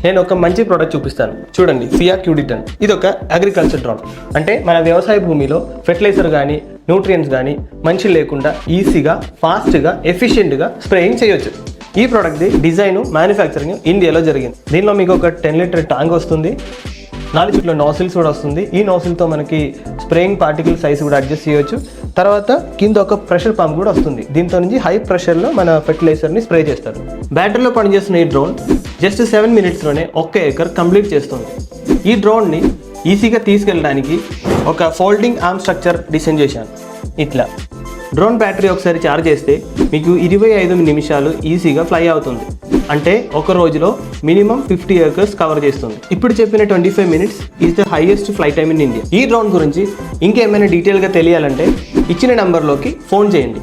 నేను ఒక మంచి ప్రోడక్ట్ చూపిస్తాను చూడండి. ఫియా క్యూడిటన్. ఇది ఒక అగ్రికల్చర్ డ్రోన్. అంటే మన వ్యవసాయ భూమిలో ఫెర్టిలైజర్ కానీ న్యూట్రియన్స్ కానీ మంచి లేకుండా ఈజీగా ఫాస్ట్గా ఎఫిషియెంట్గా స్ప్రేయింగ్ చేయొచ్చు. ఈ ప్రోడక్ట్ది డిజైన్ మ్యానుఫ్యాక్చరింగ్ ఇండియాలో జరిగింది. దీనిలో మీకు ఒక 10 లీటర్ ట్యాంక్ వస్తుంది, 4 ఫీట్ల నాసిల్స్ కూడా వస్తుంది. ఈ నాసిల్తో మనకి స్ప్రేయింగ్ పార్టికల్ సైజ్ కూడా అడ్జస్ట్ చేయొచ్చు. తర్వాత కింద ఒక ప్రెషర్ పంప్ కూడా వస్తుంది. దీంతో నుంచి హై ప్రెషర్లో మన ఫెర్టిలైజర్ని స్ప్రే చేస్తారు. బ్యాటరీలో పనిచేస్తున్న ఈ డ్రోన్ జస్ట్ 7 మినిట్స్లోనే 1 ఏకర్ కంప్లీట్ చేస్తుంది. ఈ డ్రోన్ని ఈజీగా తీసుకెళ్ళడానికి ఒక ఫోల్డింగ్ ఆర్మ్ స్ట్రక్చర్ డిజైన్ చేశాను. ఇట్లా డ్రోన్ బ్యాటరీ ఒకసారి ఛార్జ్ చేస్తే మీకు 25 నిమిషాలు ఈజీగా ఫ్లై అవుతుంది. అంటే ఒక రోజులో మినిమం 50 ఏకర్స్ కవర్ చేస్తుంది. ఇప్పుడు చెప్పిన 25 minutes is the highest fly time in India. ఈ డ్రోన్ గురించి ఇంకేమైనా డీటెయిల్గా తెలియాలంటే ఇచ్చిన నెంబర్లోకి ఫోన్ చేయండి.